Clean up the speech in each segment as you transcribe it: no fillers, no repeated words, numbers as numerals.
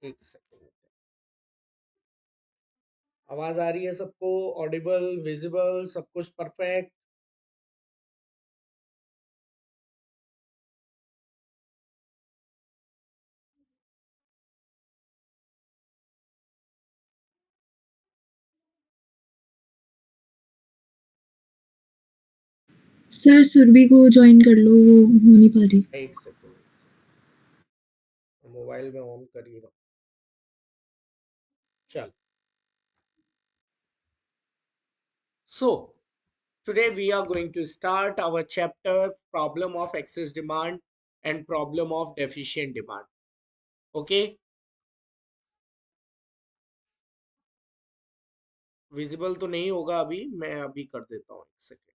एक सेकंड, आवाज आ रही है सबको? ऑडिबल, विजिबल, सब कुछ परफेक्ट? सर सुरभि को ज्वाइन कर लो, वो हो नहीं पा रही। एक सेकंड, मोबाइल में ऑन कर ही रहा हूं। चल, so today we are going to start our chapter problem of excess demand and problem of deficient demand. Okay, visible तो नहीं होगा अभी, मैं अभी कर देता हूँ, एक सेकेंड।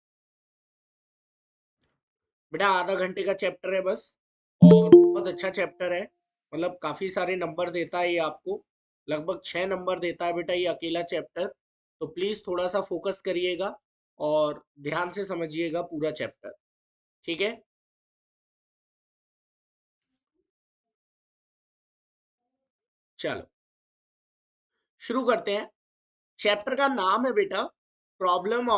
बेटा आधा घंटे का चैप्टर है बस, और बहुत अच्छा चैप्टर है। मतलब काफी सारे नंबर देता है ये आपको, लगभग 6 नंबर देता है बेटा ये अकेला चैप्टर। तो प्लीज थोड़ा सा फोकस करिएगा और ध्यान से समझिएगा पूरा चैप्टर, ठीक है? चलो शुरू करते हैं। चैप्टर का नाम है बेटा problem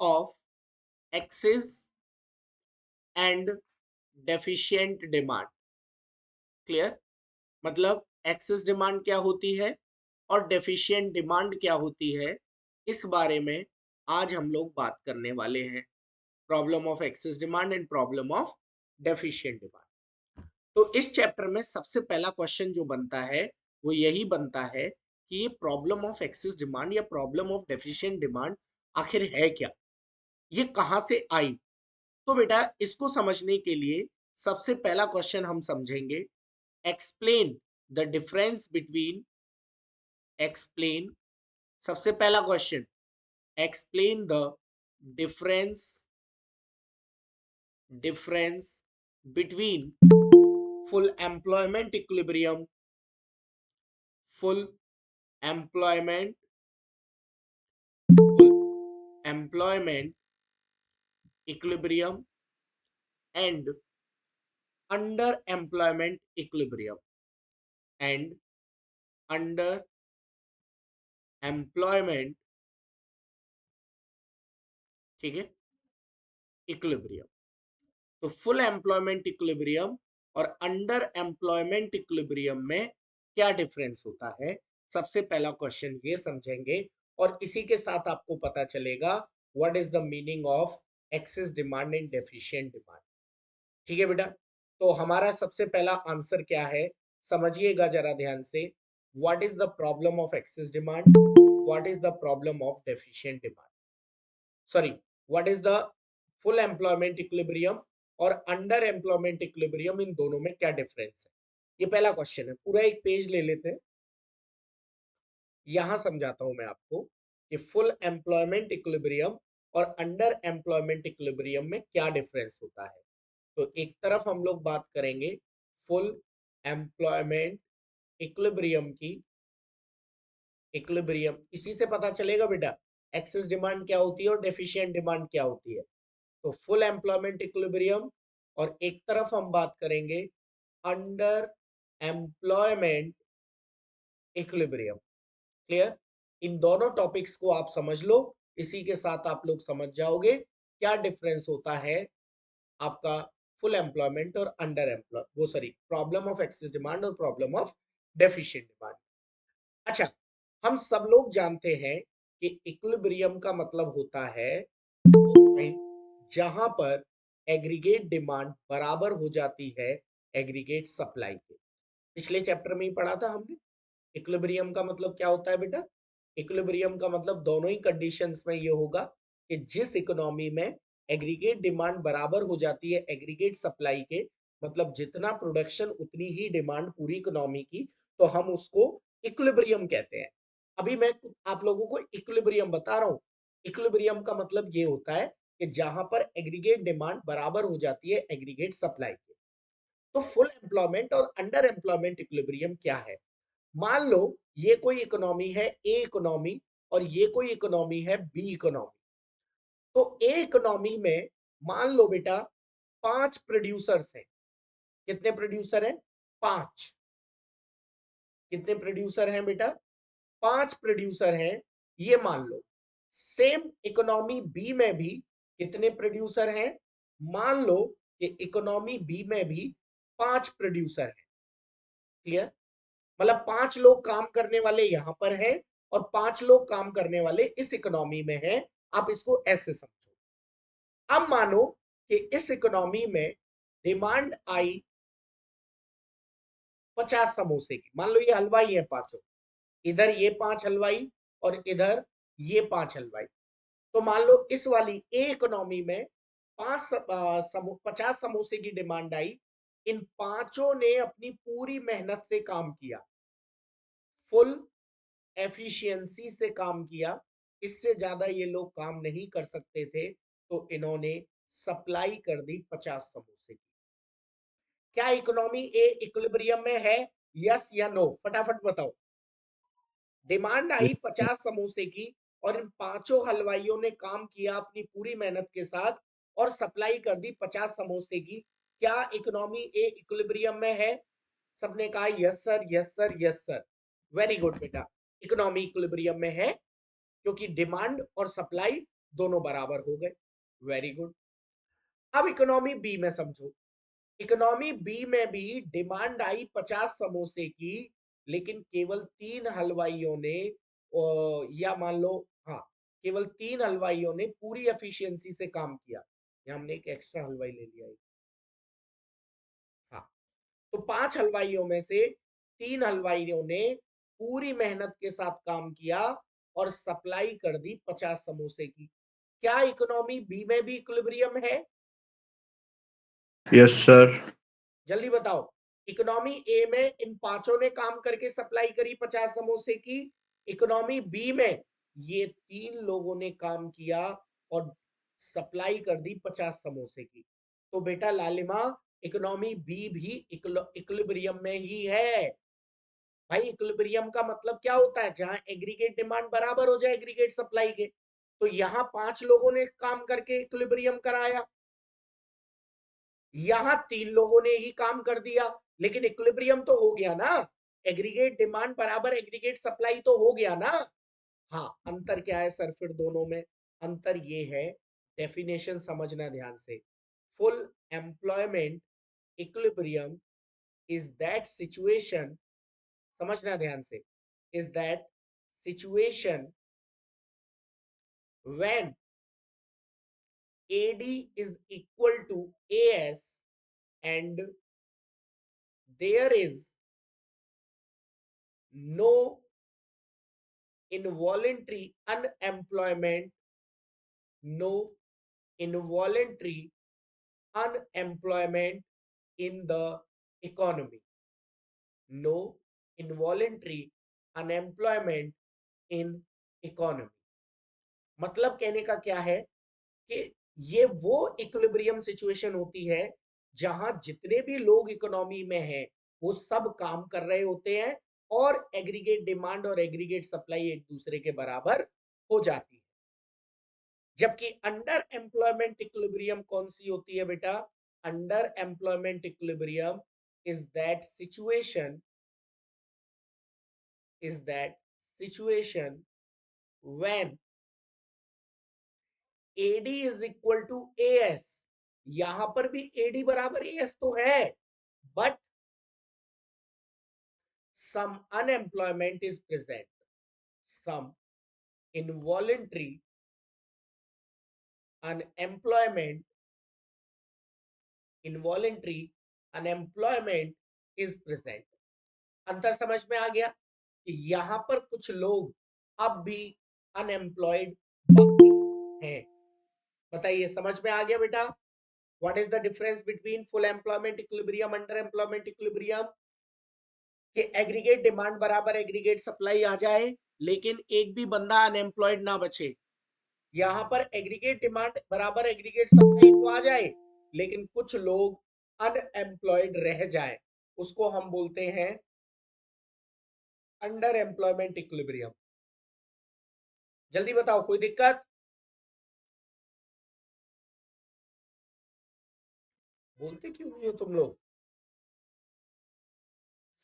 of excess and deficient demand. Clear? मतलब एक्सेस डिमांड क्या होती है और डेफिशिएंट डिमांड क्या होती है, इस बारे में आज हम लोग बात करने वाले हैं। Problem of excess demand and problem of deficient demand. तो इस चैप्टर में सबसे पहला क्वेश्चन जो बनता है वो यही बनता है कि ये प्रॉब्लम ऑफ एक्सेस डिमांड या प्रॉब्लम ऑफ डेफिशिएंट डिमांड आखिर है क्या, ये कहां से आई। तो बेटा इसको समझने के लिए सबसे पहला क्वेश्चन हम समझेंगे, explain the difference between, explain, सबसे पहला question, explain the difference difference between full employment equilibrium, full employment full employment equilibrium and under employment equilibrium, and under employment, ठीक है, इक्विलिब्रियम। तो फुल एम्प्लॉयमेंट इक्विलिब्रियम और under employment equilibrium में क्या difference होता है, सबसे पहला क्वेश्चन ये समझेंगे। और इसी के साथ आपको पता चलेगा what is the meaning of excess demand and deficient demand. ठीक है बेटा? तो हमारा सबसे पहला आंसर क्या है, समझिएगा जरा ध्यान से। What is the problem of excess demand, what is the problem of deficient demand, sorry, what is the full employment equilibrium और अंडर एम्प्लॉयमेंट इक्विलिब्रियम, इन दोनों में क्या डिफरेंस है। ये पहला क्वेश्चन है। पूरा एक पेज ले लेते हैं, यहां समझाता हूं मैं आपको कि फुल एम्प्लॉयमेंट इक्विलिब्रियम और अंडर एम्प्लॉयमेंट इक्विलिब्रियम में क्या डिफरेंस होता है। तो एक तरफ हम लोग बात करेंगे फुल एम्प्लॉयमेंट इक्विलिब्रियम की, इक्विलिब्रियम इसी से पता चलेगा बेटा एक्सेस डिमांड क्या होती है और डेफिशिएंट डिमांड क्या होती है। तो फुल एम्प्लॉयमेंट इक्विलिब्रियम, और एक तरफ हम बात करेंगे अंडर एम्प्लॉयमेंट इक्विलिब्रियम। क्लियर? इन दोनों टॉपिक्स को आप समझ लो, इसी के साथ आप लोग समझ जाओगे क्या डिफरेंस होता है आपका फुल एम्प्लॉयमेंट और अंडर एम्प्लॉय, वो sorry, problem of excess demand और प्रॉब्लम ऑफ डेफिशिएंट डिमांड। अच्छा, हम सब लोग जानते हैं कि इक्विलिब्रियम का मतलब होता है पॉइंट जहां पर एग्रीगेट डिमांड बराबर हो जाती है एग्रीगेट सप्लाई के। पिछले चैप्टर में ही पढ़ा था हमने। इक्विलिब्रियम का मतलब क्या होता है बेटा? इक्विलिब्रियम का मतलब दोनों ही कंडीशंस में ये होगा कि जिस इकोनॉमी में एग्रीगेट डिमांड बराबर हो जाती है एग्रीगेट सप्लाई के, मतलब जितना प्रोडक्शन उतनी ही डिमांड पूरी इकोनॉमी की, तो हम उसको इक्विलिब्रियम कहते हैं। अभी मैं आप लोगों को इक्विलिब्रियम बता रहा हूं। इक्विलिब्रियम का मतलब ये होता है कि जहां पर एग्रीगेट डिमांड बराबर हो जाती है एग्रीगेट सप्लाई के। तो फुल एम्प्लॉयमेंट और अंडर एम्प्लॉयमेंट इक्विलिब्रियम क्या है? मान लो ये कोई इकोनॉमी है ए इकोनॉमी और ये कोई इकोनॉमी है बी इकोनॉमी। तो ए इकोनॉमी में मान लो बेटा 5 प्रोड्यूसर्स हैं। कितने प्रोड्यूसर हैं? 5। कितने प्रोड्यूसर हैं बेटा? 5 प्रोड्यूसर हैं, ये मान लो। सेम इकोनॉमी बी में भी कितने प्रोड्यूसर हैं? मान लो कि इकोनॉमी बी में भी 5 प्रोड्यूसर हैं। क्लियर? मतलब 5 लोग काम करने वाले यहां पर हैं और 5 लोग काम करने वाले इस इकोनॉमी में हैं। आप इसको ऐसे समझो। अब मानो कि इस इकोनॉमी में डिमांड आई 50 समोसे की। मान लो ये हलवाई है पांचों, इधर ये 5 हलवाई और इधर ये 5 हलवाई। तो मान लो इस वाली ए इकोनॉमी में 50 समोसे की डिमांड आई। इन पांचों ने अपनी पूरी मेहनत से काम किया, फुल एफिशिएंसी से काम किया। इससे ज्यादा ये लोग काम नहीं कर सकते थे, तो इन्होंने सप्लाई कर दी 50 समोसे की। क्या इकोनॉमी ए इक्विलिब्रियम में है? यस या नो? फटाफट बताओ। डिमांड आई 50 समोसे की और इन पांचों हलवाइयों ने काम किया अपनी पूरी मेहनत के साथ और सप्लाई कर दी 50 समोसे की। क्या इकोनॉमी ए इक्विलिब्रियम में है? सबने कहा yes sir, yes sir, yes sir. Very good बेटा, इकोनॉमी इक्विलिब्रियम में है क्योंकि डिमांड और सप्लाई दोनों बराबर हो गए। Very good. अब इकोनॉमी बी में समझो। इकोनॉमी बी में भी डिमांड आई 50 समोसे की, लेकिन केवल 3 हलवाइयों ने या मान लो, हाँ, केवल 3 हलवाइयों ने पूरी एफिशिएंसी से काम किया। या हमने एक एक्स्ट्रा हलवाई ले लिया है। हाँ, तो 5 हलवाइयों में से 3 हलवाइयों ने पूरी मेहनत के साथ काम किया और सप्लाई कर दी 50 समोसे की। क्या इकोनॉमी बी में भी इक्विलिब्रियम है? Yes sir. जल्दी बताओ। इकोनॉमी ए में इन पांचों ने काम करके सप्लाई करी 50 समोसे की। इकोनॉमी बी में ये 3 लोगों ने काम किया और सप्लाई कर दी 50 समोसे की। तो बेटा लालिमा, इकोनॉमी बी भी इक्विलिब्रियम में ही है। भाई इक्विलिब्रियम का मतलब क्या होता है? जहां एग्रीगेट डिमांड बराबर हो जाए एग्रीगेट सप्लाई के। तो यहां 5 लोगों ने काम करके इक्विलिब्रियम कराया, यहां 3 लोगों ने ही काम कर दिया, लेकिन इक्विलिब्रियम तो हो गया ना। एग्रीगेट डिमांड बराबर एग्रीगेट सप्लाई तो हो गया ना। हाँ, अंतर क्या है सर फिर दोनों में? अंतर ये है, डेफिनेशन समझना ध्यान से। Full employment equilibrium is that situation, समझना ध्यान से, is that situation when AD is equal to AS and there is no involuntary unemployment, no involuntary unemployment in the economy, no involuntary unemployment in economy। मतलब कहने का क्या है कि ये वो इक्विलिब्रियम सिचुएशन होती है जहां जितने भी लोग इकोनॉमी में हैं वो सब काम कर रहे होते हैं और एग्रीगेट डिमांड और एग्रीगेट सप्लाई एक दूसरे के बराबर हो जाती है। जबकि अंडर एम्प्लॉयमेंट इक्विलिब्रियम कौन सी होती है बेटा? Under employment equilibrium is that situation, is that situation when AD is equal to AS। यहां पर भी AD बराबर AS तो है, but some unemployment is present, some involuntary unemployment, involuntary unemployment is present। अंतर समझ में आ गया कि यहां पर कुछ लोग अब भी अनएम्प्लॉयड हैं। बताइए, समझ में आ गया बेटा? What is the difference between full employment equilibrium, under employment equilibrium? कि एग्रीगेट डिमांड बराबर एग्रीगेट सप्लाई आ जाए लेकिन एक भी बंदा अनएम्प्लॉयड ना बचे। यहां पर एग्रीगेट डिमांड बराबर एग्रीगेट सप्लाई तो आ जाए लेकिन कुछ लोग अनएम्प्लॉयड रह जाए, उसको हम बोलते हैं अंडर एम्प्लॉयमेंट इक्विलिब्रियम। जल्दी बताओ, कोई दिक्कत? बोलते क्यों नहीं हो तुम लोग?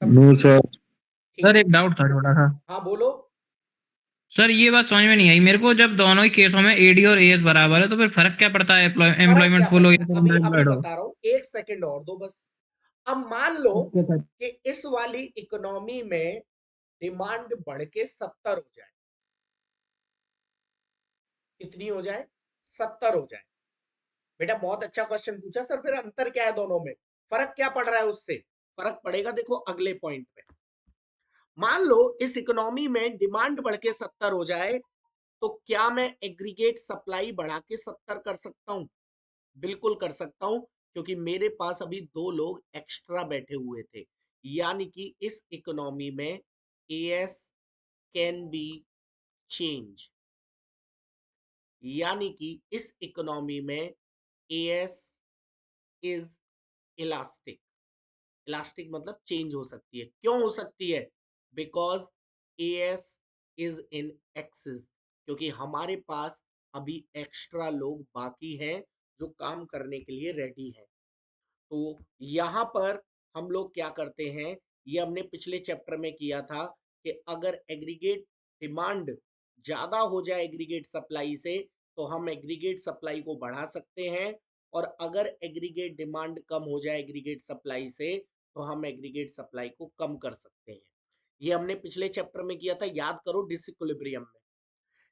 सब नो सर। ठीक सर है। एक डाउट था थोड़ा सा। हाँ बोलो। सर ये बात समझ में नहीं आई मेरे को, जब दोनों ही केसों में एडी और एएस बराबर है तो फिर फर्क क्या पड़ता है फर्क एम्प्लॉयमेंट क्या फुल हो पड़ता या है, फिर अभी अंडर अभी एम्प्लॉयड हो? बता रहा हूँ, 1 सेकंड और दो बस। अब मान लो ओके सर। कि इस वाली इकोनॉमी में डिमांड बढ़ के 70 हो जाए। कितनी हो जाए? 70 हो जाए। बेटा बहुत अच्छा क्वेश्चन पूछा सर, फिर अंतर क्या है दोनों में, फर्क क्या पड़ रहा है उससे? फर्क पड़ेगा देखो अगले पॉइंट पे। मान लो इस इकोनॉमी में डिमांड बढ़ के 70 हो जाए, तो क्या मैं एग्रीगेट सप्लाई बढ़ा के 70 कर सकता हूं? बिल्कुल कर सकता हूं, क्योंकि मेरे पास अभी 2 लोग एक्स्ट्रा बैठे हुए थे। यानी कि इस इकोनॉमी में एएस कैन बी चेंज। यानी कि इस इकोनॉमी में एएस इज इलास्टिक। इलास्टिक मतलब चेंज हो सकती है। क्यों हो सकती है? Because as is in axis, क्योंकि हमारे पास अभी एक्स्ट्रा लोग बाकी हैं जो काम करने के लिए रेडी हैं। तो यहां पर हम लोग क्या करते हैं, ये हमने पिछले चैप्टर में किया था कि अगर एग्रीगेट डिमांड ज्यादा हो जाए एग्रीगेट सप्लाई से, तो हम एग्रीगेट सप्लाई को बढ़ा सकते हैं, और अगर एग्रीगेट डिमांड कम हो जाए एग्रीगेट सप्लाई से, तो हम एग्रीगेट सप्लाई को कम कर सकते हैं। ये हमने पिछले चैप्टर में किया था, याद करो, डिसइक्विलिब्रियम में।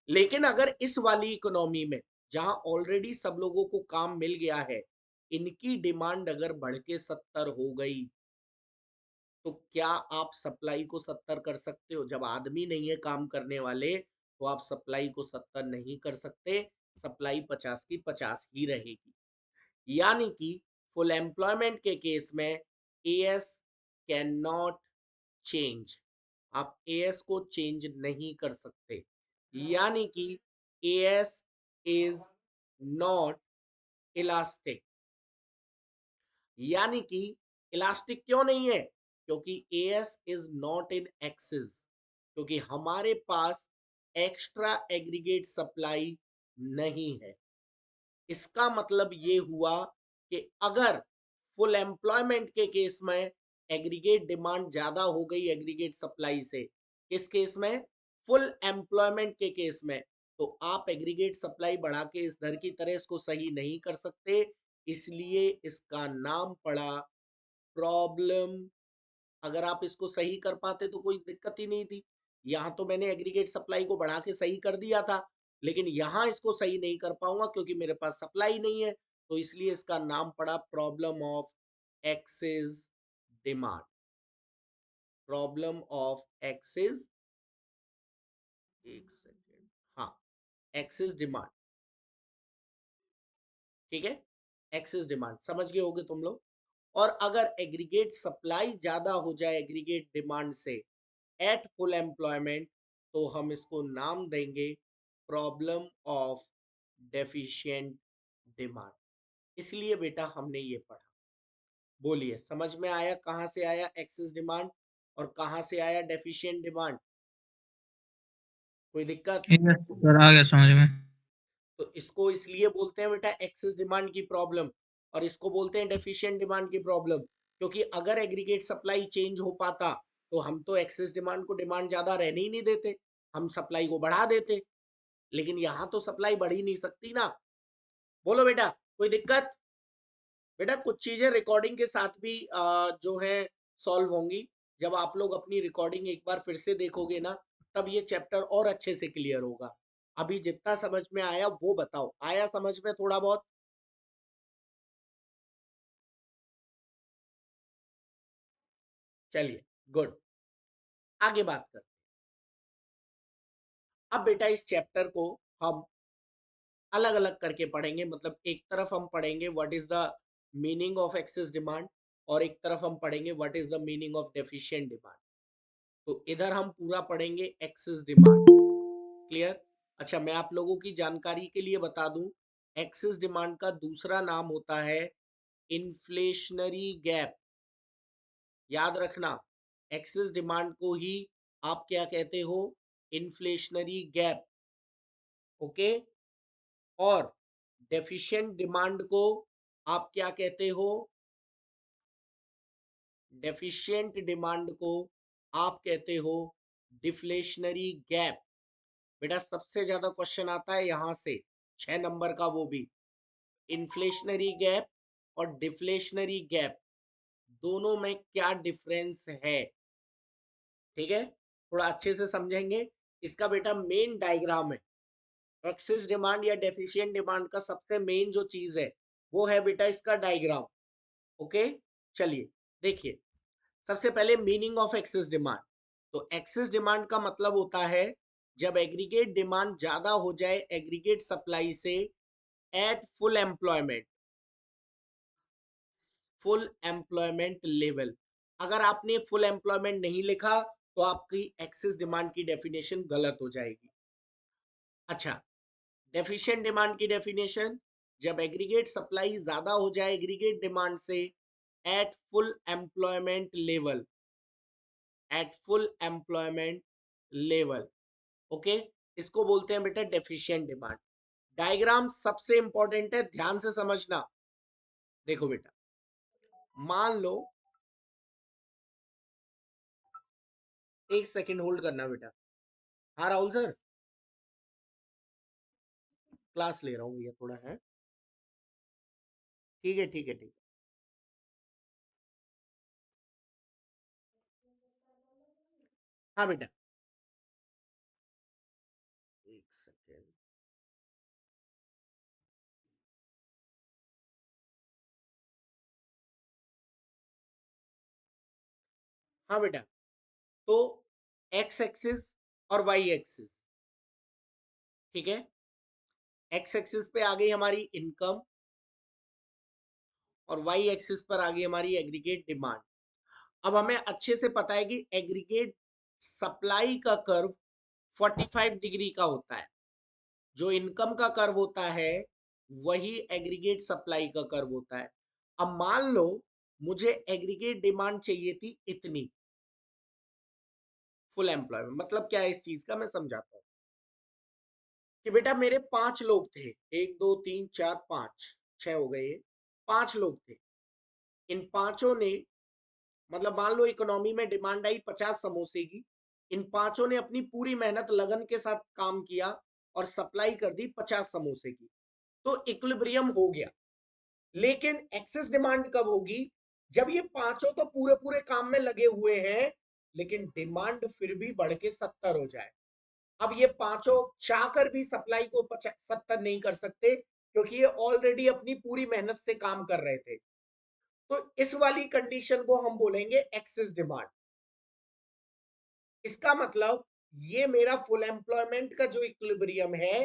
लेकिन अगर इस वाली इकोनॉमी में, जहां ऑलरेडी सब लोगों को काम मिल गया है, इनकी डिमांड अगर बढ़ के 70 हो गई, तो क्या आप सप्लाई को 70 कर सकते हो? जब आदमी नहीं है काम करने वाले, तो आप सप्लाई को 70 नहीं कर सकते। सप्लाई 50 की 50 ही रहेगी। यानी कि फुल एम्प्लॉयमेंट के केस में एएस कैन नॉट चेंज। आप एएस को चेंज नहीं कर सकते। यानी कि एएस इज नॉट इलास्टिक। यानी कि इलास्टिक क्यों नहीं है? क्योंकि as is not in axis, क्योंकि हमारे पास एक्स्ट्रा एग्रीगेट सप्लाई नहीं है। इसका मतलब ये हुआ कि अगर फुल एम्प्लॉयमेंट के केस में एग्रीगेट डिमांड ज्यादा हो गई एग्रीगेट सप्लाई से, किस केस में? फुल एम्प्लॉयमेंट के केस में, तो आप एग्रीगेट सप्लाई बढ़ा के इस दर की तरह इसको सही नहीं कर सकते। इसलिए इसका नाम पड़ा प्रॉब्लम। अगर आप इसको सही कर पाते तो कोई दिक्कत ही नहीं थी। यहाँ तो मैंने एग्रीगेट सप्लाई को बढ़ा के सही कर दिया था, लेकिन यहाँ इसको सही नहीं कर पाऊंगा क्योंकि मेरे पास सप्लाई नहीं है। तो इसलिए इसका नाम पड़ा problem of excess demand. Problem of excess, एक सेकेंड, हाँ, एक्सेस डिमांड। ठीक है, एक्सेस डिमांड समझ गए होगे तुम लोग। और अगर एग्रीगेट सप्लाई ज्यादा हो जाए एग्रीगेट डिमांड से एट फुल एम्प्लॉयमेंट, तो हम इसको नाम देंगे प्रॉब्लम ऑफ डेफिशिएंट डिमांड। इसलिए बेटा हमने ये पढ़ा। बोलिए समझ में आया कहां से आया एक्सेस डिमांड और कहां से आया डेफिशिएंट डिमांड? कोई दिक्कत? यस सर, आ गया समझ में। तो इसको इसलिए बोलते हैं बेटा एक्सेस डिमांड की प्रॉब्लम, और इसको बोलते हैं डेफिशिएंट डिमांड की प्रॉब्लम। क्योंकि अगर एग्रीगेट सप्लाई चेंज हो पाता, तो हम तो एक्सेस डिमांड को डिमांड ज्यादा रहने ही नहीं देते, हम सप्लाई को बढ़ा देते। लेकिन यहां तो सप्लाई बढ़ ही नहीं सकती ना। बोलो बेटा कोई दिक्कत? बेटा कुछ चीजें रिकॉर्डिंग के साथ भी जो है सॉल्व होंगी। जब आप लोग अपनी रिकॉर्डिंग एक बार फिर से देखोगे ना, तब ये चैप्टर और अच्छे से क्लियर होगा। अभी जितना समझ में आया वो बताओ, आया समझ में थोड़ा बहुत? चलिए गुड, आगे बात करते हैं। अब बेटा इस चैप्टर को हम अलग अलग करके पढ़ेंगे। मतलब एक तरफ हम पढ़ेंगे what is the meaning of excess demand, और एक तरफ हम पढ़ेंगे what is the meaning of deficient demand. तो इधर हम पूरा पढ़ेंगे एक्सेस डिमांड। क्लियर? अच्छा मैं आप लोगों की जानकारी के लिए बता दूं, एक्सेस डिमांड का दूसरा नाम होता है इन्फ्लेशनरी गैप। याद रखना, एक्सेस डिमांड को ही आप क्या कहते हो? Inflationary gap. ओके? और डेफिशिएंट डिमांड को आप क्या कहते हो? डेफिशिएंट डिमांड को आप कहते हो डिफ्लेशनरी गैप। बेटा सबसे ज्यादा क्वेश्चन आता है यहां से 6 नंबर का, वो भी इन्फ्लेशनरी गैप और डिफ्लेशनरी गैप दोनों में क्या डिफरेंस है। ठीक है, थोड़ा अच्छे से समझेंगे। इसका बेटा मेन डायग्राम है। एक्सेस डिमांड या डेफिशिएंट डिमांड का सबसे मेन जो चीज है वो है बेटा इसका डायग्राम। ओके, चलिए देखिए। सबसे पहले मीनिंग ऑफ एक्सेस डिमांड। तो एक्सेस डिमांड का मतलब होता है जब एग्रीगेट डिमांड ज्यादा हो जाए एग्रीगेट सप्लाई से एट फुल एम्प्लॉयमेंट लेवल। अगर आपने फुल एम्प्लॉयमेंट नहीं लिखा तो आपकी एक्सेस डिमांड की डेफिनेशन गलत हो जाएगी। अच्छा, डेफिशिएंट डिमांड की डेफिनेशन, जब एग्रीगेट सप्लाई ज्यादा हो जाए एग्रीगेट डिमांड से at full employment level, at full employment level. Okay, इसको बोलते हैं बेटा डेफिशिएंट डिमांड। डायग्राम सबसे इंपॉर्टेंट है, ध्यान से समझना। देखो बेटा, मान लो, एक सेकंड होल्ड करना बेटा। हाँ राहुल सर, क्लास ले रहा हूँ, ये थोड़ा है। ठीक है ठीक है ठीक है। हाँ बेटा, एक सेकेंड। हाँ बेटा, तो एक्स एक्सिस और वाई एक्सिस, ठीक है। एक्स एक्सिस पे आ गई हमारी इनकम और वाई एक्सिस पर आ गई हमारी एग्रीगेट डिमांड। अब हमें अच्छे से पता है कि एग्रीगेट सप्लाई का कर्व 45 डिग्री का होता है। जो इनकम का कर्व होता है वही एग्रीगेट सप्लाई का कर्व होता है। अब मान लो मुझे एग्रीगेट डिमांड चाहिए थी इतनी, फुल एम्प्लॉयमेंट मतलब क्या है इस चीज का मैं समझाता हूँ। कि बेटा मेरे 5 लोग थे, 1 2 3 4 5, 6 हो गए, 5 लोग थे। इन पांचों ने, मतलब मान लो इकोनॉमी में डिमांड आई 50 समोसे की, इन पांचों ने अपनी पूरी मेहनत लगन के साथ काम किया और सप्लाई कर दी 50 समोसे की, तो इक्विलिब्रियम हो गया। लेकिन एक्सेस डिमांड कब होगी? जब ये पांचों तो पूरे पूरे काम में लगे हुए हैं लेकिन डिमांड फिर भी बढ़ के 70 हो जाए। अब ये पांचों चाहकर भी सप्लाई को 70 नहीं कर सकते क्योंकि ये ऑलरेडी अपनी पूरी मेहनत से काम कर रहे थे। तो इस वाली कंडीशन को हम बोलेंगे एक्सेस डिमांड। इसका मतलब ये मेरा फुल एम्प्लॉयमेंट का जो इक्विलिब्रियम है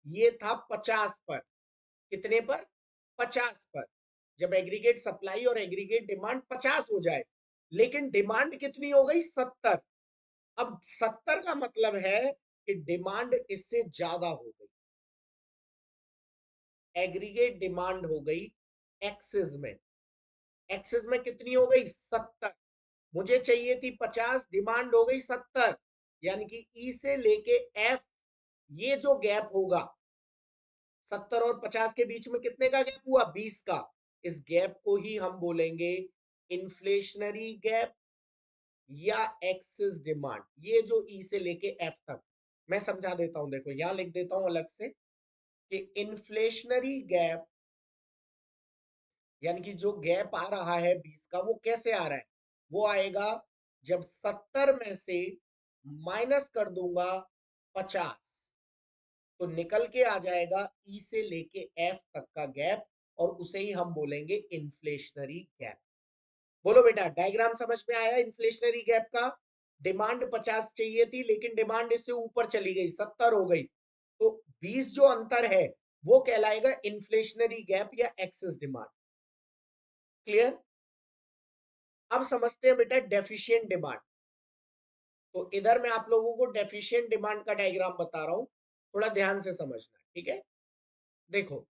ये था 50 पर। कितने पर? 50 पर। जब एग्रीगेट सप्लाई और एग्रीगेट डिमांड 50 हो जाए, लेकिन डिमांड कितनी हो गई? 70। अब 70 का मतलब है कि डिमांड इससे ज्यादा हो गई। एग्रीगेट डिमांड हो गई एक्सिस में, एक्सिस में कितनी हो गई? 70। मुझे चाहिए थी 50, डिमांड हो गई 70, यानी कि ई से लेके एफ ये जो गैप होगा 70 और 50 के बीच में कितने का गैप हुआ? 20 का। इस गैप को ही हम बोलेंगे इन्फ्लेशनरी गैप या एक्सिस डिमांड। ये जो ई से लेके एफ तक, मैं समझा देता हूं, देखो यहां लिख देता हूं अलग से कि इन्फ्लेशनरी गैप यानी कि जो गैप आ रहा है 20 का वो कैसे आ रहा है? वो आएगा जब 70 में से माइनस कर दूंगा 50, तो निकल के आ जाएगा ई से लेके एफ तक का गैप, और उसे ही हम बोलेंगे इन्फ्लेशनरी गैप। बोलो बेटा, डायग्राम समझ में आया इन्फ्लेशनरी गैप का? डिमांड 50 चाहिए थी लेकिन डिमांड इससे ऊपर चली गई, 70 हो गई, तो 20 जो अंतर है वो कहलाएगा इन्फ्लेशनरी गैप या एक्सेस डिमांड। क्लियर? अब समझते हैं बेटा डेफिशिएंट डिमांड। तो इधर मैं आप लोगों को डेफिशिएंट डिमांड का डायग्राम बता रहा हूं, थोड़ा ध्यान से समझना, ठीक है। देखो,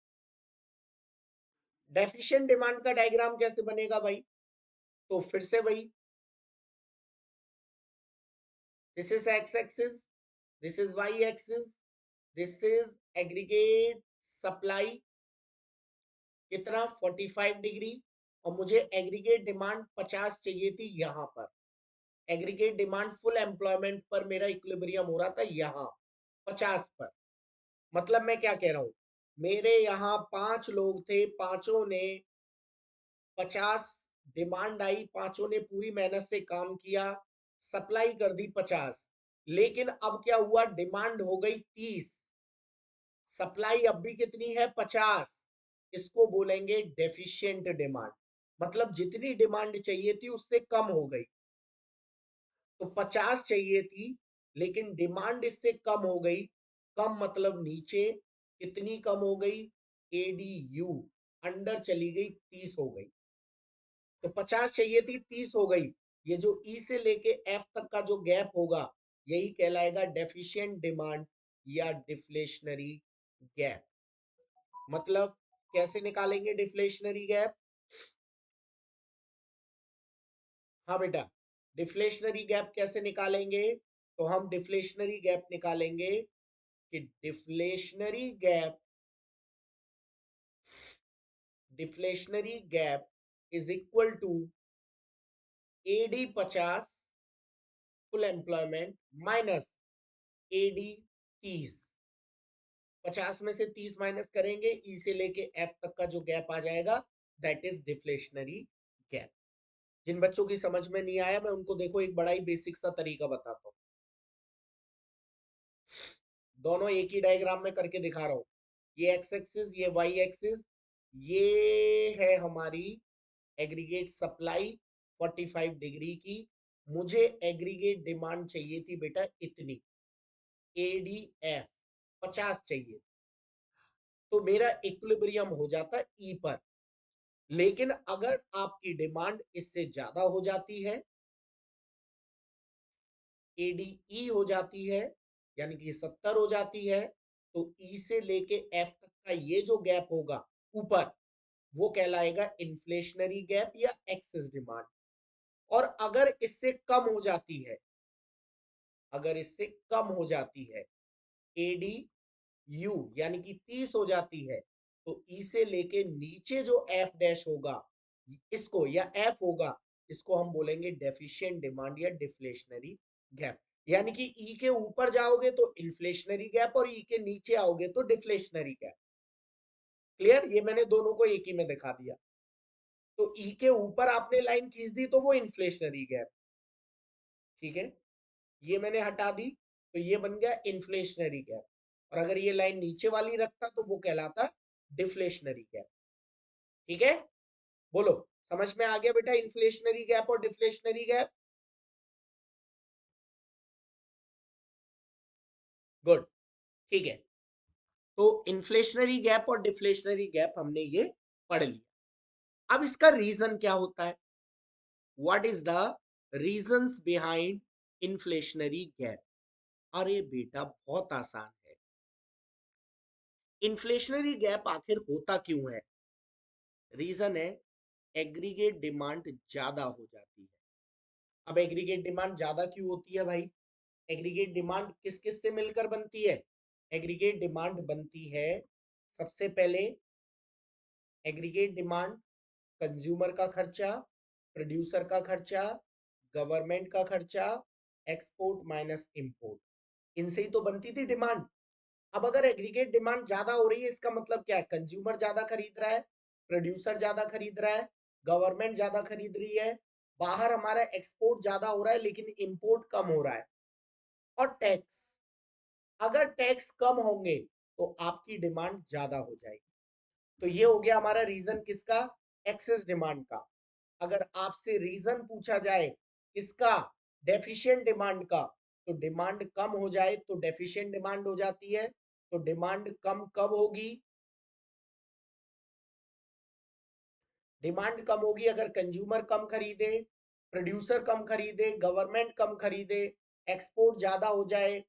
डेफिशिएंट डिमांड का डायग्राम कैसे बनेगा भाई? तो फिर से वही, this is X axis, this is Y axis, this is aggregate supply, कितना? 45 डिग्री। और मुझे एग्रीगेट डिमांड 50 चाहिए थी यहाँ पर। एग्रीगेट डिमांड फुल एम्प्लॉयमेंट पर मेरा इक्विलिब्रियम हो रहा था यहाँ 50 पर। मतलब मैं क्या कह रहा हूं, मेरे यहाँ 5 लोग थे, पांचों ने 50 डिमांड आई, पांचों ने पूरी मेहनत से काम किया, सप्लाई कर दी 50, लेकिन अब क्या हुआ, डिमांड हो गई 30, सप्लाई अब भी कितनी है 50। इसको बोलेंगे डेफिशिएंट डिमांड, मतलब जितनी डिमांड चाहिए थी उससे कम हो गई। तो 50 चाहिए थी लेकिन डिमांड इससे कम हो गई। कम मतलब नीचे कितनी कम हो गई, एडीयू अंडर चली गई 30 हो गई। तो 50 चाहिए थी 30 हो गई। ये जो ई से लेके एफ तक का जो गैप होगा यही कहलाएगा डेफिशिएंट डिमांड या डिफ्लेशनरी गैप। मतलब कैसे निकालेंगे डिफ्लेशनरी गैप? हाँ बेटा, डिफ्लेशनरी गैप कैसे निकालेंगे? तो हम डिफ्लेशनरी गैप निकालेंगे कि deflationary gap is equal to AD 50 full employment minus AD 30। 50 में से 30 माइनस करेंगे, ई से लेके एफ तक का जो गैप आ जाएगा दैट इज डिफ्लेशनरी गैप। जिन बच्चों की समझ में नहीं आया मैं उनको देखो एक बड़ा ही बेसिक सा तरीका बताता हूं। दोनों एक ही डायग्राम में करके दिखा रहा हूं। ये एक्स एक्सिस, ये वाई एक्सिस, ये है हमारी एग्रीगेट सप्लाई 45 डिग्री की। मुझे एग्रीगेट डिमांड चाहिए थी बेटा इतनी, एडीएफ 50 चाहिए, तो मेरा इक्विलिब्रियम हो जाता ई पर। लेकिन अगर आपकी डिमांड इससे ज्यादा हो जाती है, एडीई हो जाती है, यानी कि 70 हो जाती है, तो ई से लेके एफ तक का ये जो गैप होगा ऊपर वो कहलाएगा इन्फ्लेशनरी गैप या एक्सेस डिमांड। और अगर इससे कम हो जाती है, अगर इससे कम हो जाती है एडी यू यानी कि 30 हो जाती है, तो ई से लेके नीचे जो एफ डैश होगा इसको या एफ होगा, इसको हम बोलेंगे डेफिशिएंट डिमांड या डिफ्लेशनरी गैप। यानी कि ई के ऊपर जाओगे तो इन्फ्लेशनरी गैप और ई के नीचे आओगे तो डिफ्लेशनरी गैप। क्लियर? ये मैंने दोनों को एक ही में दिखा दिया। तो ई के ऊपर आपने लाइन खींच दी तो वो इन्फ्लेशनरी गैप, ठीक है। ये मैंने हटा दी तो ये बन गया इन्फ्लेशनरी गैप, और अगर ये लाइन नीचे वाली रखता तो वो कहलाता डिफ्लेशनरी गैप। ठीक है, बोलो समझ में आ गया बेटा इन्फ्लेशनरी गैप और डिफ्लेशनरी गैप? गुड, ठीक है। तो इन्फ्लेशनरी गैप और डिफ्लेशनरी गैप हमने ये पढ़ लिया। अब इसका रीजन क्या होता है? What is the reasons behind inflationary gap? अरे बेटा बहुत आसान है। इन्फ्लेशनरी गैप आखिर होता क्यों है? रीजन है एग्रीगेट डिमांड ज्यादा हो जाती है। अब एग्रीगेट डिमांड ज्यादा क्यों होती है भाई? एग्रीगेट डिमांड किस किस से मिलकर बनती है? एग्रीगेट डिमांड बनती है सबसे पहले, एग्रीगेट डिमांड कंज्यूमर का खर्चा, प्रोड्यूसर का खर्चा, गवर्नमेंट का खर्चा, एक्सपोर्ट माइनस इंपोर्ट, इनसे ही तो बनती थी डिमांड। अब अगर एग्रीगेट डिमांड ज्यादा हो रही है इसका मतलब क्या है? कंज्यूमर ज्यादा खरीद रहा है, प्रोड्यूसर ज्यादा खरीद रहा है, गवर्नमेंट ज्यादा खरीद रही है, बाहर हमारा एक्सपोर्ट ज्यादा हो रहा है लेकिन इंपोर्ट कम हो रहा है। और टैक्स, अगर टैक्स कम होंगे तो आपकी डिमांड ज्यादा हो जाएगी। तो ये हो गया हमारा रीजन किसका? एक्सेस डिमांड का। अगर आपसे रीजन पूछा जाए किसका? डेफिशिएंट डिमांड का, तो डिमांड कम हो जाए तो डेफिशिएंट डिमांड हो जाती है। तो डिमांड कम कब होगी? डिमांड कम होगी अगर कंज्यूमर कम खरीदे, प्रोड्यूसर कम खरीदे, गवर्नमेंट कम खरीदे, एक्सपोर्ट ज्यादा हो जाए,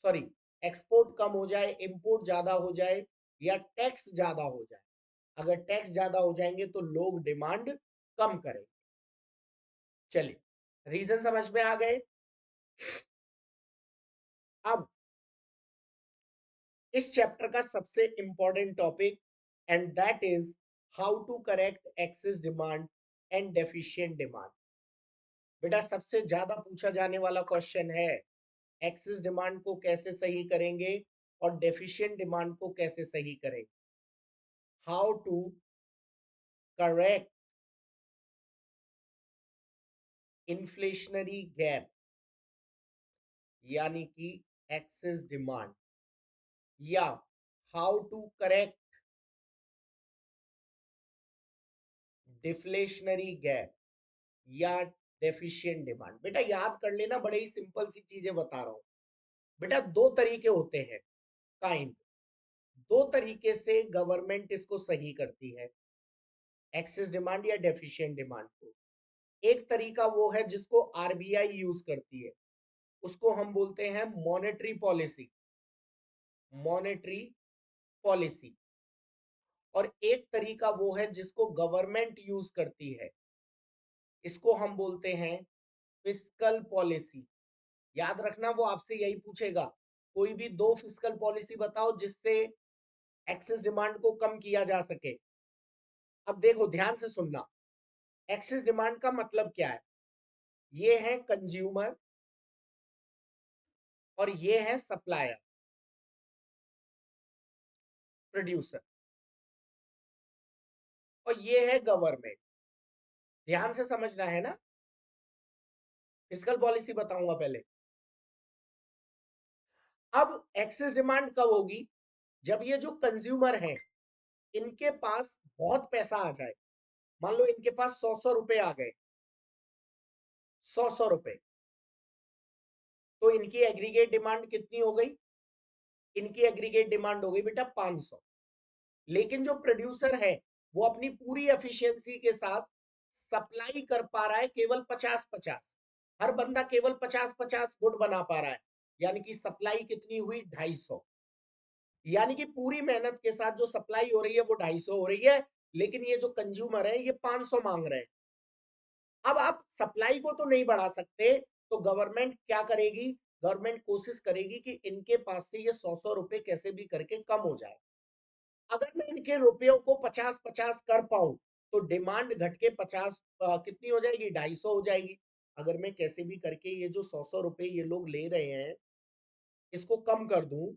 सॉरी एक्सपोर्ट कम हो जाए, इंपोर्ट ज्यादा हो जाए, या टैक्स ज्यादा हो जाए। अगर टैक्स ज्यादा हो जाएंगे तो लोग डिमांड कम करेंगे। चलिए, रीजन समझ में आ गए। अब इस चैप्टर का सबसे important topic and that is how to correct excess demand and deficient demand. बेटा सबसे ज्यादा पूछा जाने वाला क्वेश्चन है, एक्सेस डिमांड को कैसे सही करेंगे और डेफिशिएंट डिमांड को कैसे सही करेंगे। How to correct inflationary gap यानी कि एक्सेस डिमांड, या how to correct deflationary gap या डेफिशिएंट डिमांड। बेटा याद कर लेना, बड़े ही सिंपल सी चीजें बता रहा हूं। बेटा दो तरीके होते हैं, काइंड, दो तरीके से गवर्नमेंट इसको सही करती है, एक्सेस डिमांड या डेफिशिएंट डिमांड को। एक तरीका वो है जिसको आरबीआई यूज करती है, उसको हम बोलते हैं मॉनेटरी पॉलिसी, मॉनेटरी पॉलिसी। और एक तरीका वो है जिसको गवर्नमेंट यूज करती है, इसको हम बोलते हैं फिस्कल पॉलिसी। याद रखना वो आपसे यही पूछेगा, कोई भी दो फिस्कल पॉलिसी बताओ जिससे एक्सेस डिमांड को कम किया जा सके। अब देखो ध्यान से सुनना, एक्सेस डिमांड का मतलब क्या है, ये है कंज्यूमर और ये है सप्लायर, प्रोड्यूसर, और ये है गवर्नमेंट। ध्यान से समझना है ना, फिस्कल पॉलिसी बताऊंगा पहले। अब एक्सेस डिमांड कब होगी, जब ये जो कंज्यूमर है इनके पास बहुत पैसा आ जाए। मान लो इनके पास 100 रुपए आ गए, 100 रुपए, तो इनकी एग्रीगेट डिमांड कितनी हो गई, इनकी एग्रीगेट डिमांड हो गई बेटा 500। लेकिन जो प्रोड्यूसर है वो अपनी पूरी एफिशिएंसी के साथ सप्लाई कर पा रहा है केवल 50-50, हर बंदा केवल 50-50 गुड़ बना पा रहा है, यानी कि सप्लाई कितनी हुई 250। यानी कि पूरी मेहनत के साथ जो सप्लाई हो रही है वो 250 हो रही है, लेकिन ये जो कंज्यूमर है ये 500 मांग रहे हैं। अब आप सप्लाई को तो नहीं बढ़ा सकते, तो गवर्नमेंट क्या करेगी, गवर्नमेंट कोशिश करेगी कि इनके पास से ये 100 रुपए कैसे भी करके कम हो जाए। अगर मैं इनके रुपयों को 50-50 कर पाऊं तो डिमांड घट के 50 कितनी हो जाएगी, 250 हो जाएगी। अगर मैं कैसे भी करके ये जो 100 रुपए ये लोग ले रहे हैं इसको कम कर दूं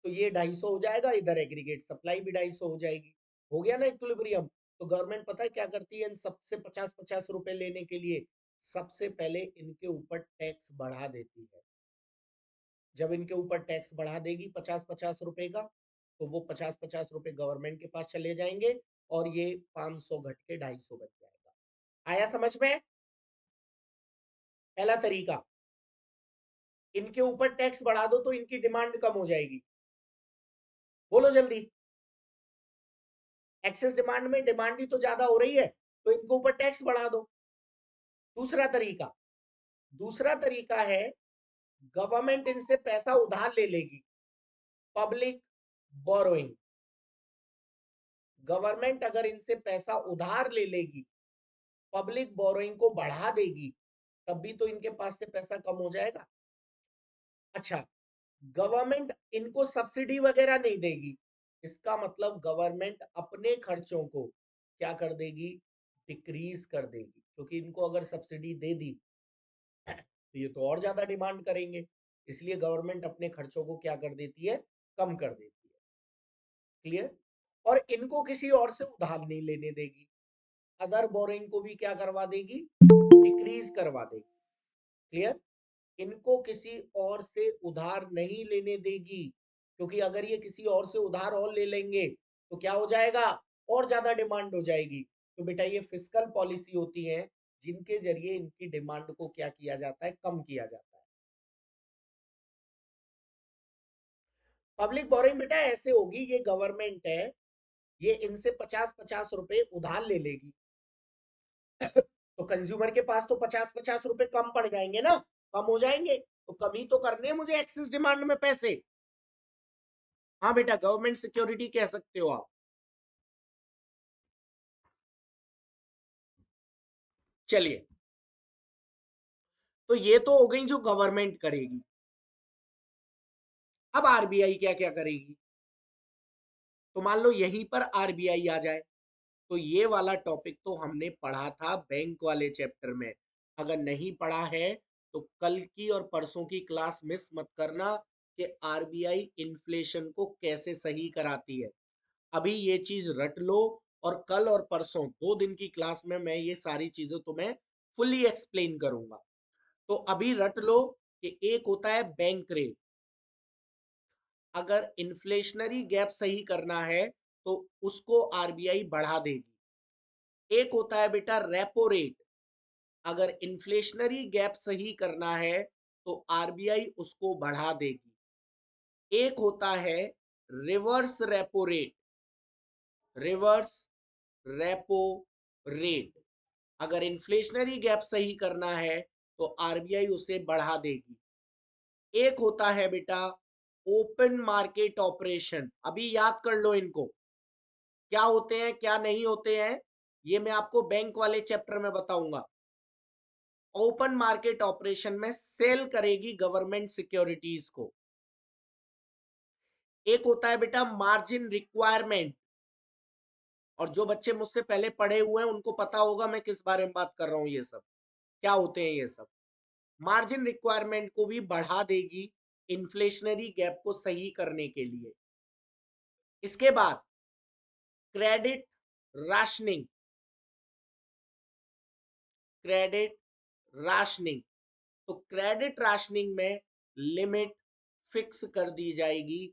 तो ये 250 हो जाएगा, इधर एग्रीगेट सप्लाई भी 250 हो जाएगी। हो गया ना इक्विलिब्रियम। तो गवर्नमेंट पता है क्या करती है, इन सबसे 50-50 रुपए लेने के लिए सबसे पहले इनके ऊपर टैक्स बढ़ा देती है। जब इनके ऊपर टैक्स बढ़ा देगी 50-50 रुपए का, तो वो 50-50 रुपए गवर्नमेंट के पास चले जाएंगे और ये 500 घट के 250 बच जाएगा। आया समझ में? पहला तरीका, इनके ऊपर टैक्स बढ़ा दो तो इनकी डिमांड कम हो जाएगी। बोलो जल्दी, एक्सेस डिमांड में डिमांड ही तो ज्यादा हो रही है, तो इनके ऊपर टैक्स बढ़ा दो। दूसरा तरीका, दूसरा तरीका है गवर्नमेंट इनसे पैसा उधार ले लेगी, पब्लिक बोरोइंग। गवर्नमेंट अगर इनसे पैसा उधार ले लेगी, पब्लिक बोरोइंग को बढ़ा देगी, तब भी तो इनके पास से पैसा कम हो जाएगा। अच्छा, गवर्नमेंट इनको सब्सिडी वगैरह नहीं देगी, इसका मतलब गवर्नमेंट अपने खर्चों को क्या कर देगी, डिक्रीज कर देगी, क्योंकि इनको अगर सब्सिडी दे दी तो ये तो और ज्यादा डिमांड करेंगे, इसलिए गवर्नमेंट अपने खर्चों को क्या कर देती है, कम कर देती है। क्लियर? और इनको किसी और से उधार नहीं लेने देगी, अदर बोरिंग को भी क्या करवा देगी, डिक्रीज करवा देगी। क्लियर? इनको किसी और से उधार नहीं लेने देगी, क्योंकि अगर ये किसी और से उधार और ले लेंगे तो क्या हो जाएगा, और ज्यादा डिमांड हो जाएगी। तो बेटा ये फिस्कल पॉलिसी होती है जिनके जरिए इनकी डिमांड को क्या किया जाता है, कम किया जाता है। पब्लिक बोरिंग बेटा ऐसे होगी, ये गवर्नमेंट है, ये इनसे 50-50 रुपए उधार ले लेगी तो कंज्यूमर के पास तो 50-50 रुपए कम पड़ जाएंगे ना, कम हो जाएंगे, तो कमी तो करने मुझे एक्सेस डिमांड में पैसे। हाँ बेटा, गवर्नमेंट सिक्योरिटी कह सकते हो आप। चलिए, तो ये तो हो गई जो गवर्नमेंट करेगी। अब आरबीआई क्या क्या करेगी, तो मान लो यहीं पर आरबीआई आ जाए, तो ये वाला टॉपिक तो हमने पढ़ा था बैंक वाले चैप्टर में। अगर नहीं पढ़ा है तो कल की और परसों की क्लास मिस मत करना कि आरबीआई इन्फ्लेशन को कैसे सही कराती है। अभी ये चीज रट लो और कल और परसों 2 दिन की क्लास में मैं ये सारी चीजें तुम्हें फुली एक्सप्लेन करूंगा। तो अभी रट लो कि एक होता है बैंक रेट। अगर इन्फ्लेशनरी गैप सही करना है तो उसको आरबीआई बढ़ा देगी। एक होता है बेटा रेपो रेट। अगर इन्फ्लेशनरी गैप सही करना है तो आरबीआई उसको बढ़ा देगी। एक होता है reverse repo rate. Reverse repo rate. अगर इन्फ्लेशनरी गैप सही करना है तो आरबीआई उसे बढ़ा देगी। एक होता है बेटा ओपन मार्केट ऑपरेशन। अभी याद कर लो इनको, क्या होते हैं क्या नहीं होते हैं, ये मैं आपको बैंक वाले चैप्टर में बताऊंगा। ओपन मार्केट ऑपरेशन में सेल करेगी गवर्नमेंट सिक्योरिटीज को। एक होता है बेटा मार्जिन रिक्वायरमेंट। और जो बच्चे मुझसे पहले पढ़े हुए हैं उनको पता होगा मैं किस बारे में बात कर रहा हूं। ये सब क्या होते हैं, ये सब मार्जिन रिक्वायरमेंट को भी बढ़ा देगी इन्फ्लेशनरी गैप को सही करने के लिए। इसके बाद क्रेडिट राशनिंग। क्रेडिट राशनिंग, तो क्रेडिट राशनिंग में लिमिट फिक्स कर दी जाएगी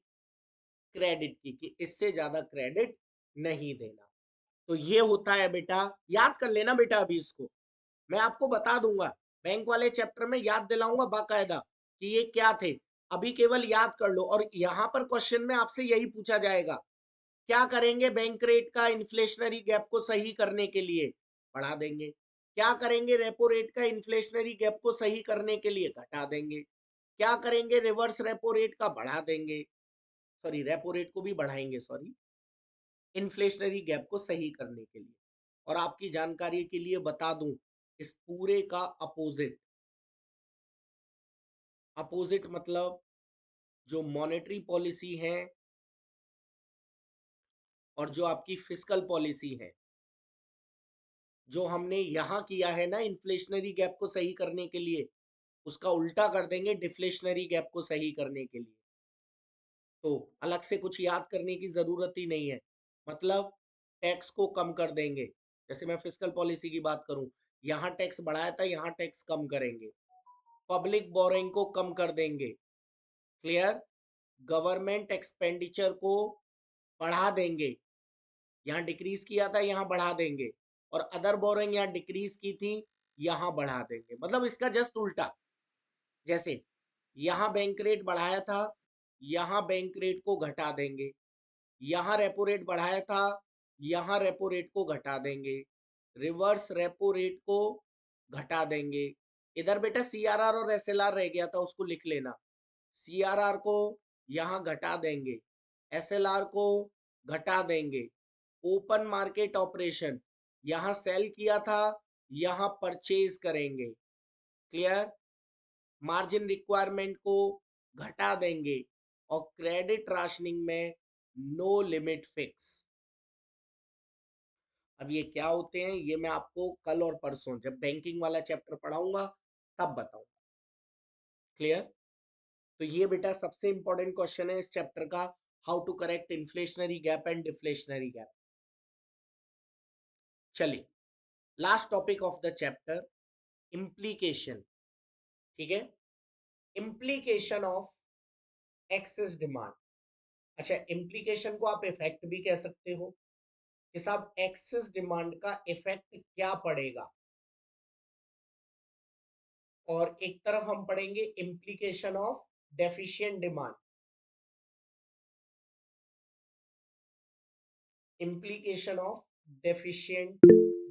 क्रेडिट की कि इससे ज्यादा क्रेडिट नहीं देना। तो ये होता है बेटा, याद कर लेना बेटा। अभी इसको मैं आपको बता दूंगा, बैंक वाले चैप्टर में याद दिलाऊंगा बाकायदा कि ये क्या थे। अभी केवल याद कर लो। और यहां पर क्वेश्चन में आपसे यही पूछा जाएगा, क्या करेंगे बैंक रेट का इन्फ्लेशनरी गैप को सही करने के लिए? बढ़ा देंगे। क्या करेंगे रेपो रेट का इन्फ्लेशनरी गैप को सही करने के लिए? घटा देंगे। क्या करेंगे रिवर्स रेपो रेट का? बढ़ा देंगे। सॉरी, रेपो रेट को भी बढ़ाएंगे, सॉरी, इन्फ्लेशनरी गैप को सही करने के लिए। और आपकी जानकारी के लिए बता दूं, इस पूरे का अपोजिट, अपोजिट मतलब जो मॉनेटरी पॉलिसी है और जो आपकी फिस्कल पॉलिसी है, जो हमने यहां किया है ना इन्फ्लेशनरी गैप को सही करने के लिए, उसका उल्टा कर देंगे डिफ्लेशनरी गैप को सही करने के लिए। तो अलग से कुछ याद करने की जरूरत ही नहीं है। मतलब टैक्स को कम कर देंगे। जैसे मैं फिस्कल पॉलिसी की बात करूं, यहाँ टैक्स बढ़ाया था, यहाँ टैक्स कम करेंगे। पब्लिक बोरोइंग को कम कर देंगे। क्लियर? गवर्नमेंट एक्सपेंडिचर को बढ़ा देंगे। यहाँ डिक्रीज किया था, यहाँ बढ़ा देंगे। और अदर बोरोइंग यहाँ डिक्रीज की थी, यहाँ बढ़ा देंगे। मतलब इसका जस्ट उल्टा। जैसे यहाँ बैंक रेट बढ़ाया था, यहाँ बैंक रेट को घटा देंगे। यहाँ रेपो रेट बढ़ाया था, यहाँ रेपो रेट को घटा देंगे। रिवर्स रेपो रेट को घटा देंगे। इधर बेटा सीआरआर और एसएलआर रह गया था, उसको लिख लेना। सीआरआर को यहाँ घटा देंगे, एसएलआर को घटा देंगे। ओपन मार्केट ऑपरेशन, यहाँ सेल किया था, यहाँ परचेज करेंगे। क्लियर? मार्जिन रिक्वायरमेंट को घटा देंगे। और क्रेडिट राशनिंग में नो लिमिट फिक्स। अब ये क्या होते हैं ये मैं आपको कल और परसों जब बैंकिंग वाला चैप्टर पढ़ाऊंगा तब बताऊंगा। क्लियर? तो ये बेटा सबसे इंपॉर्टेंट क्वेश्चन है इस चैप्टर का, how to correct inflationary gap and deflationary gap. चलिए, last topic of the chapter, implication. ठीक है, इम्प्लीकेशन ऑफ एक्सेस डिमांड। अच्छा, इम्प्लीकेशन को आप इफेक्ट भी कह सकते हो कि साहब एक्सेस डिमांड का इफेक्ट क्या पड़ेगा। और एक तरफ हम पढ़ेंगे implication of deficient demand. Implication of deficient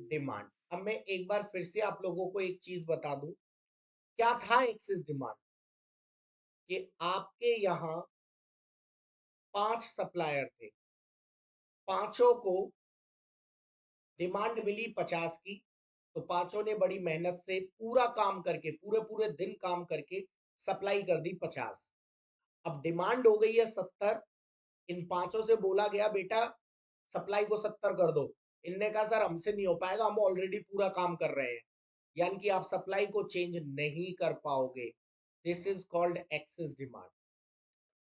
demand. अब मैं एक बार फिर से आप लोगों को एक चीज बता दूं, क्या था एक्सेस डिमांड? कि आपके यहां 5 सप्लायर थे, पांचों को डिमांड मिली 50 की। तो पांचों ने बड़ी मेहनत से पूरा काम करके, पूरे पूरे दिन काम करके सप्लाई कर दी 50। अब डिमांड हो गई है 70। इन पांचों से बोला गया बेटा सप्लाई को 70 कर दो। इनने कहा सर हमसे नहीं हो पाएगा, हम ऑलरेडी पूरा काम कर रहे हैं, यानी कि आप सप्लाई को चेंज नहीं कर पाओगे। This is called excess demand.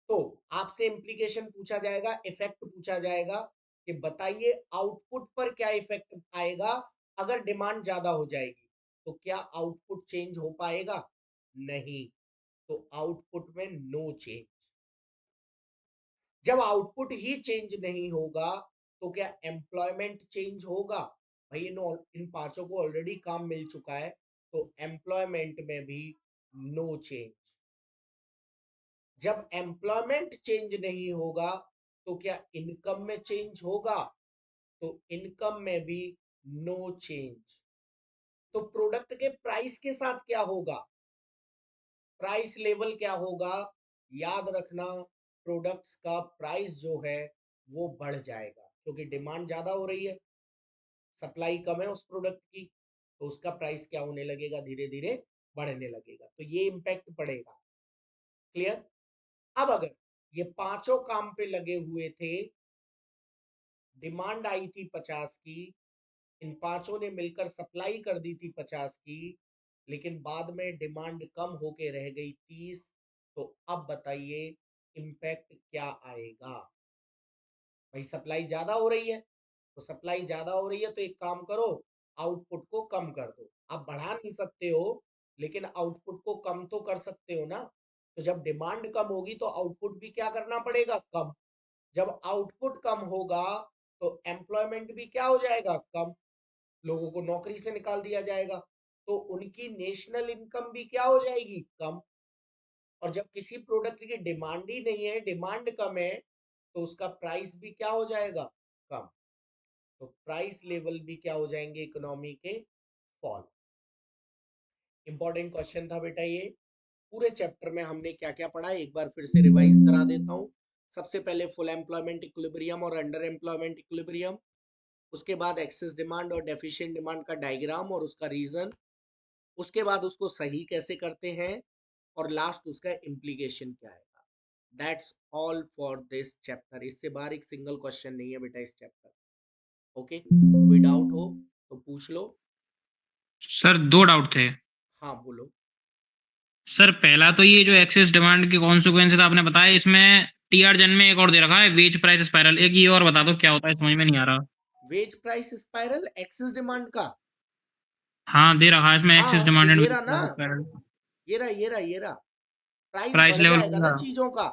तो आपसे इम्प्लीकेशन पूछा जाएगा, इफेक्ट पूछा जाएगा कि बताइए आउटपुट पर क्या इफेक्ट आएगा अगर डिमांड ज्यादा हो जाएगी, तो क्या आउटपुट चेंज हो पाएगा? नहीं। तो आउटपुट में नो चेंज। जब आउटपुट ही चेंज नहीं होगा तो क्या एम्प्लॉयमेंट चेंज होगा? भाई इन पांचों को ऑलरेडी काम मिल चुका है, तो एम्प्लॉयमेंट में भी नो चेंज। जब एम्प्लॉयमेंट चेंज नहीं होगा तो क्या इनकम में चेंज होगा? तो इनकम में भी नो चेंज। तो प्रोडक्ट के प्राइस के साथ क्या होगा? प्राइस लेवल क्या होगा? याद रखना, प्रोडक्ट्स का प्राइस जो है वो बढ़ जाएगा, क्योंकि डिमांड ज्यादा हो रही है, सप्लाई कम है उस प्रोडक्ट की, तो उसका प्राइस क्या होने लगेगा? धीरे धीरे बढ़ने लगेगा। तो ये इम्पैक्ट पड़ेगा। क्लियर? अब अगर ये पांचों काम पे लगे हुए थे, डिमांड आई थी 50 की, इन पांचों ने मिलकर सप्लाई कर दी थी 50 की, लेकिन बाद में डिमांड कम होके रह गई 30, तो अब बताइए इम्पैक्ट क्या आएगा? भाई सप्लाई ज्यादा हो रही है, तो सप्लाई ज्यादा हो रही है तो एक काम करो, आउटपुट को कम कर दो। आप बढ़ा नहीं सकते हो, लेकिन आउटपुट को कम तो कर सकते हो ना। तो जब डिमांड कम होगी तो आउटपुट भी क्या करना पड़ेगा? कम। जब आउटपुट कम होगा तो एम्प्लॉयमेंट भी क्या हो जाएगा? कम। लोगों को नौकरी से निकाल दिया जाएगा, तो उनकी नेशनल इनकम भी क्या हो जाएगी? कम। और जब किसी प्रोडक्ट की डिमांड ही नहीं है, डिमांड कम है, तो उसका प्राइस भी क्या हो जाएगा? कम। तो प्राइस लेवल भी क्या हो जाएंगे? इकोनॉमी के फॉल। इंपॉर्टेंट क्वेश्चन था बेटा ये। पूरे चैप्टर में हमने क्या क्या पढ़ा एक बार फिर से रिवाइज करा देता हूँ। सबसे पहले फुल एम्प्लॉयमेंट इक्विलिब्रियम और अंडर एम्प्लॉयमेंट इक्विलिब्रियम, उसके बाद एक्सेस डिमांड और डेफिशिएंट डिमांड का डायग्राम और उसका रीजन, उसके बाद उसको सही कैसे करते हैं, और लास्ट उसका इम्प्लीकेशन क्या आएगा। That's all for this chapter. इससे बाहर एक सिंगल क्वेश्चन नहीं है बेटा इस चैप्टर। ओके, कोई डाउट हो तो पूछ लो। सर 2 डाउट थे। हाँ बोलो। सर पहला तो ये जो एक्सेस डिमांड के कॉन्सिक्वेंसेस आपने बताया, इसमें टीआर जन में एक और दे रखा है वेज प्राइस स्पाइरल, एक ये और बता दो क्या होता है, समझ में नहीं आ रहा। Wage price spiral excess demand का? हाँ दे रखा है इसमें एक्सेस हाँ तो डिमांड एंड ये वेज रहा ना, प्राइस स्पाइरल। ये रहा। प्राइस प्राइस बढ़ लेवल जाएगा ना बढ़ेगा। चीजों का।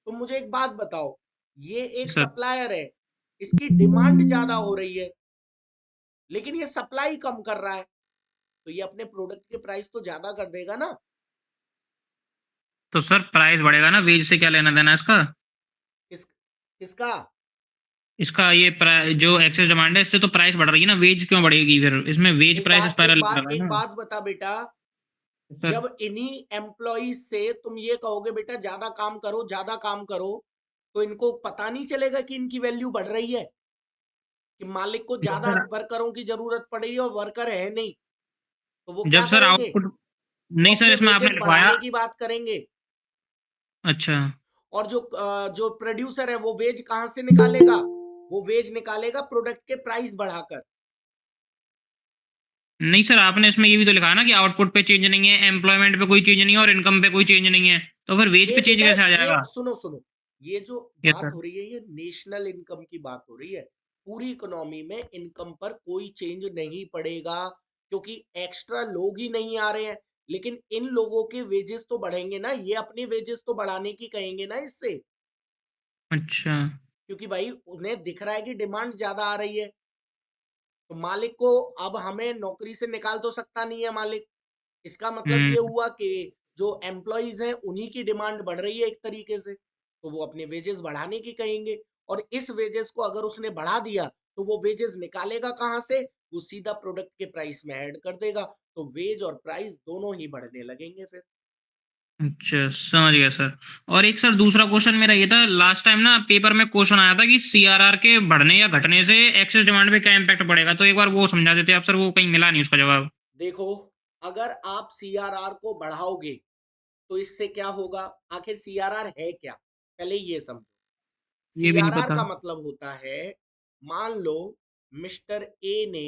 तो मुझे एक बात बताओ, ये एक सर सप्लायर है, इसकी डिमांड ज्यादा हो रही है, लेकिन ये सप्लाई कम कर रहा है, तो ये अपने प्रोडक्ट के प्राइस तो ज्यादा कर देगा ना। तो सर प्राइस बढ़ेगा ना, वेज से क्या लेना देना इसका? किस किसका? इसका ये जो एक्सेस डिमांड है इससे तो प्राइस बढ़ रही है ना, वेज क्यों बढ़ेगी फिर? इसमें वेज प्राइस स्पाइरल लग रहा है एक ना। बात बता बेटा, सर जब इन्हीं एम्प्लॉइज से तुम ये कहोगे बेटा ज्यादा काम करो ज्यादा काम करो, तो इनको पता नहीं चलेगा कि इनकी वैल्यू बढ़ रही है, कि मालिक को ज्यादा सर वर्करों की जरूरत पड़ रही है और वर्कर है नहीं, तो वो क्या जब सर करेंगे? आउटपुट, वो नहीं सर अपने इसमें आपने वेजेस लिखवाया। बढ़ाने की बात करेंगे। अच्छा। और जो प्रोड्यूसर है वो वेज कहां से निकालेगा? वो वेज निकालेगा प्रोडक्ट के प्राइस बढ़ाकर। नहीं सर आपने इसमें ये भी तो लिखा है ना कि आउटपुट पे चेंज नहीं है, एम्प्लॉयमेंट पे कोई चेंज नहीं है और इनकम पे कोई चेंज नहीं है, तो फिर वेज ये पे चेंज बेटा कैसे आ ये जाएगा? सुनो सुनो, ये जो यस बात सर। हो रही है ये नेशनल इनकम की बात हो रही है। पूरी इकोनॉमी में इनकम पर कोई चेंज नहीं पड़ेगा, क्योंकि एक्स्ट्रा लोग ही नहीं आ रहे हैं, लेकिन इन लोगों के वेजेस तो बढ़ेंगे ना, ये अपने वेजेस तो बढ़ाने की कहेंगे ना इससे, अच्छा। क्योंकि भाई उन्हें दिख रहा है कि डिमांड ज्यादा आ रही है, तो मालिक को अब हमें नौकरी से निकाल तो सकता नहीं है मालिक। इसका मतलब ये हम्म। हुआ कि जो एम्प्लॉइज हैं उन्हीं की डिमांड बढ़ रही है एक तरीके से, तो वो अपने वेजेस बढ़ाने की कहेंगे, और इस वेजेस को अगर उसने बढ़ा दिया तो वो वेजेस निकालेगा कहां से? वो सीधा प्रोडक्ट के प्राइस में ऐड कर देगा, तो वेज और प्राइस दोनों ही बढ़ने लगेंगे फिर। अच्छा समझ गया सर। और एक सर दूसरा क्वेश्चन मेरा ये था, लास्ट टाइम ना पेपर में क्वेश्चन आया था कि सीआरआर के बढ़ने या घटने से एक्सेस डिमांड पे क्या इम्पैक्ट पड़ेगा, तो एक बार वो समझा देते आप सर, वो कहीं मिला नहीं उसका जवाब। देखो, अगर आप सीआरआर को बढ़ाओगे तो इससे क्या होगा? आखिर सीआरआर है क्या, पहले ये समझो। ये भी नहीं सीआरआर पता। का मतलब होता है, मान लो मिस्टर ए ने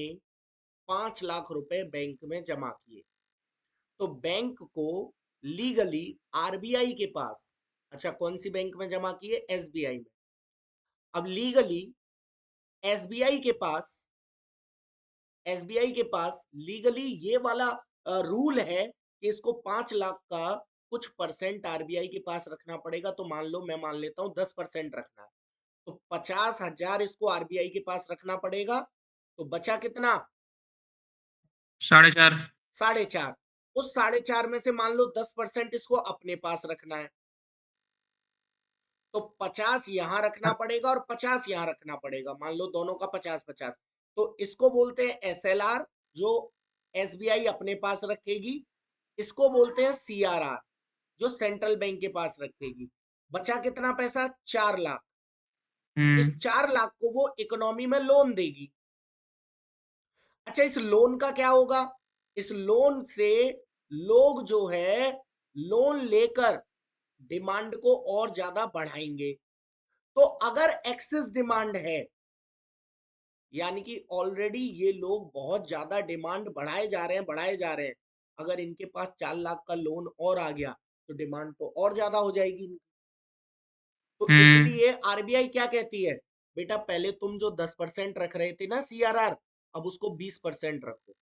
5 लाख रुपए बैंक में जमा किए, तो बैंक को लीगली आरबीआई के पास, अच्छा कौन सी बैंक में जमा किए, एसबीआई में, अब लीगली एसबीआई के पास, एसबीआई के पास लीगली ये वाला रूल है कि इसको 5 लाख का कुछ परसेंट आरबीआई के पास रखना पड़ेगा। तो मान लो, मैं मान लेता हूं 10% रखना है, तो 50,000 इसको आरबीआई के पास रखना पड़ेगा। तो बचा कितना, 4.5। 4.5। उस 4.5 में से मान लो 10% इसको अपने पास रखना है, तो 50 यहां रखना पड़ेगा और 50 यहां रखना पड़ेगा, मान लो दोनों का 50-50। तो इसको बोलते हैं एसएलआर, जो एसबीआई अपने पास रखेगी। इसको बोलते हैं सीआरआर, जो सेंट्रल बैंक के पास रखेगी। बचा कितना पैसा, 4 लाख। इस 4 लाख को वो इकोनॉमी में लोन देगी। अच्छा, इस लोन का क्या होगा, इस लोन से लोग जो है लोन लेकर डिमांड को और ज्यादा बढ़ाएंगे। तो अगर एक्सेस डिमांड है, यानी कि ऑलरेडी ये लोग बहुत ज्यादा डिमांड बढ़ाए जा रहे हैं, बढ़ाए जा रहे हैं, अगर इनके पास 4 लाख का लोन और आ गया तो डिमांड तो और ज्यादा हो जाएगी। तो इसलिए आरबीआई क्या कहती है, बेटा पहले तुम जो 10% रख रहे थे ना सीआरआर, अब उसको 20% रखो।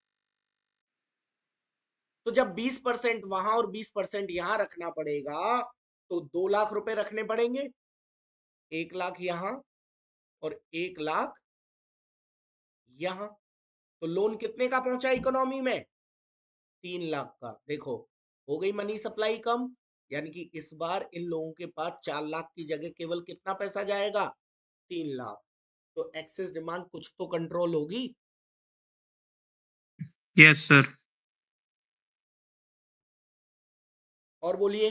तो जब 20% वहां और 20% यहां रखना पड़ेगा, तो 2 लाख रुपए रखने पड़ेंगे, 1 लाख यहां और 1 लाख यहां। तो लोन कितने का पहुंचा इकोनॉमी में, 3 लाख का। देखो, हो गई मनी सप्लाई कम, यानी कि इस बार इन लोगों के पास 4 लाख की जगह केवल कितना पैसा जाएगा, 3 लाख। तो एक्सेस डिमांड कुछ तो कंट्रोल होगी। Yes sir. और बोलिए।